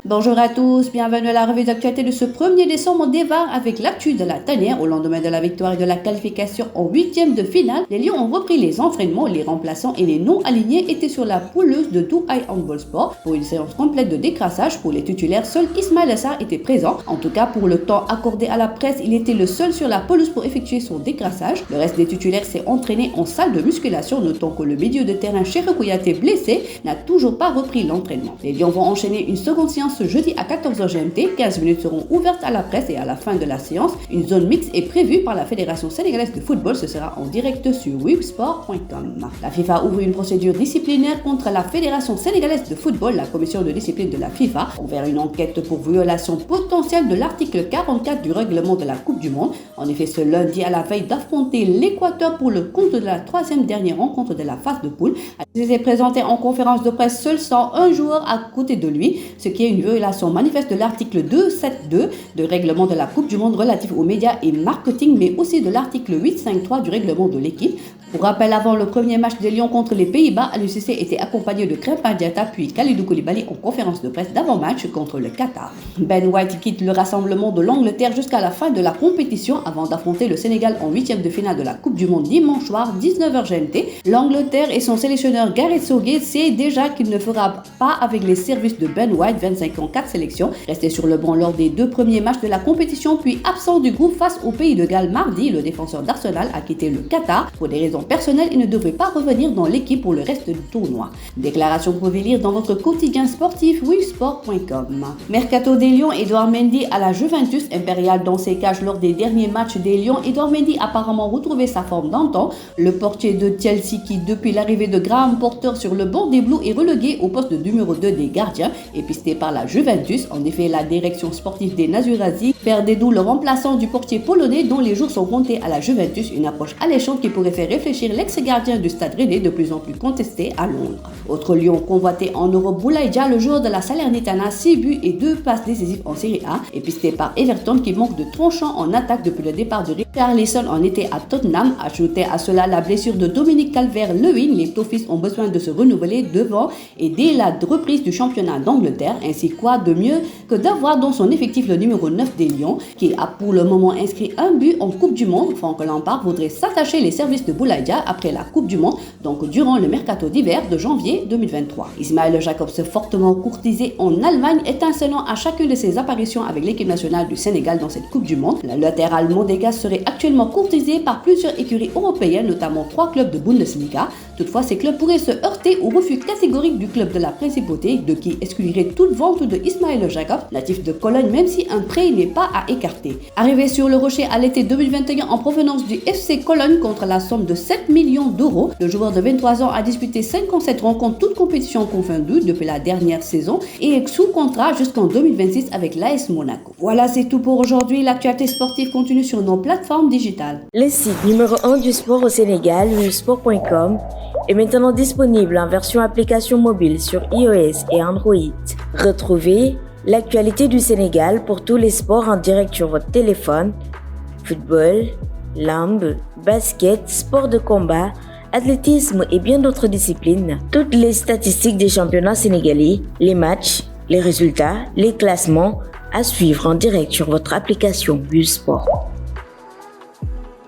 Bonjour à tous, bienvenue à la revue d'actualité de ce 1er décembre. On démarre avec l'actu de la tanière. Au lendemain de la victoire et de la qualification en 8e de finale, les Lions ont repris les entraînements. Les remplaçants et les non-alignés étaient sur la pelouse de Douai Handball Sport pour une séance complète de décrassage. Pour les titulaires, seul Ismaël Assar était présent. En tout cas, pour le temps accordé à la presse, il était le seul sur la pelouse pour effectuer son décrassage. Le reste des titulaires s'est entraîné en salle de musculation, notant que le milieu de terrain Cheikhou Kouyaté, blessé, n'a toujours pas repris l'entraînement. Les Lions vont enchaîner une seconde séance ce jeudi à 14h GMT. 15 minutes seront ouvertes à la presse et à la fin de la séance, une zone mixte est prévue par la Fédération sénégalaise de football. Ce sera en direct sur websport.com. La FIFA ouvre une procédure disciplinaire contre la Fédération sénégalaise de football. La commission de discipline de la FIFA a ouvert une enquête pour violation potentielle de l'article 44 du règlement de la Coupe du Monde. En effet, ce lundi, à la veille d'affronter l'Équateur pour le compte de la troisième dernière rencontre de la phase de poule, il s'est présenté en conférence de presse seul sans un joueur à côté de lui, ce qui est une violation manifeste de l'article 272 du règlement de la Coupe du Monde relatif aux médias et marketing, mais aussi de l'article 853 du règlement de l'équipe. Pour rappel, avant le premier match des Lions contre les Pays-Bas, Aliou Cissé était accompagné de Krépin Diatta puis Kalidou Koulibaly en conférence de presse d'avant-match contre le Qatar. Ben White quitte le rassemblement de l'Angleterre jusqu'à la fin de la compétition avant d'affronter le Sénégal en 8e de finale de la Coupe du Monde dimanche soir 19h GMT. L'Angleterre et son sélectionneur Gareth Southgate sait déjà qu'il ne fera pas avec les services de Ben White, 25 ans, 4 sélections. Resté sur le banc lors des 2 premiers matchs de la compétition puis absent du groupe face au pays de Galles mardi, le défenseur d'Arsenal a quitté le Qatar pour des raisons personnelles et ne devrait pas revenir dans l'équipe pour le reste du tournoi. Déclaration que vous pouvez lire dans votre quotidien sportif websport.com. Mercato des Lions, Edouard Mendy à la Juventus. Impérial dans ses cages lors des derniers matchs des Lions. Edouard Mendy a apparemment retrouvé sa forme d'antan. Le portier de Chelsea qui, depuis l'arrivée de Graham Potter sur le banc des Blues, est relégué au poste de numéro 2 des gardiens et pisté par la Juventus. En effet, la direction sportive des Nerazzurri perd des doux le remplaçant du portier polonais dont les jours sont comptés à la Juventus, une approche alléchante qui pourrait faire réfléchir l'ex-gardien du Stade Rennais de plus en plus contesté à Londres. Autre Lion convoité en Europe, Boulaye Dia, le joueur de la Salernitana, 6 buts et 2 passes décisives en Série A, est pisté par Everton qui manque de tranchant en attaque depuis le départ de Richarlison en été à Tottenham. Ajoutez à cela la blessure de Dominique Calvert-Lewin, les Toffees ont besoin de se renouveler devant et dès la reprise du championnat d'Angleterre. Ainsi, quoi de mieux que d'avoir dans son effectif le numéro 9 des Lions qui a pour le moment inscrit un but en Coupe du Monde. Franck Lampard voudrait s'attacher les services de Boulaye Dia après la Coupe du Monde, donc durant le mercato d'hiver de janvier 2023. Ismaël Jacobs, fortement courtisé en Allemagne, étincelant à chacune de ses apparitions avec l'équipe nationale du Sénégal dans cette Coupe du Monde. Le latéral monégasque serait actuellement courtisé par plusieurs écuries européennes, notamment 3 clubs de Bundesliga. Toutefois, ces clubs pourraient se heurter au refus catégorique du club de la Principauté, de qui exclurait toute vente de Ismaël Jacobs, natif de Cologne, même si un prêt n'est pas à écarter. Arrivé sur le Rocher à l'été 2021 en provenance du FC Cologne contre la somme de 7 millions d'euros, le joueur de 23 ans a disputé 57 rencontres, toutes compétitions confondues depuis la dernière saison et est sous contrat jusqu'en 2026 avec l'AS Monaco. Voilà, c'est tout pour aujourd'hui. L'actualité sportive continue sur nos plateformes digitales. Le site numéro 1 du sport au Sénégal, websport.com, est maintenant disponible en version application mobile sur iOS et Android. Retrouvez l'actualité du Sénégal pour tous les sports en direct sur votre téléphone: football, lambe, basket, sport de combat, athlétisme et bien d'autres disciplines. Toutes les statistiques des championnats sénégalais, les matchs, les résultats, les classements à suivre en direct sur votre application Busport.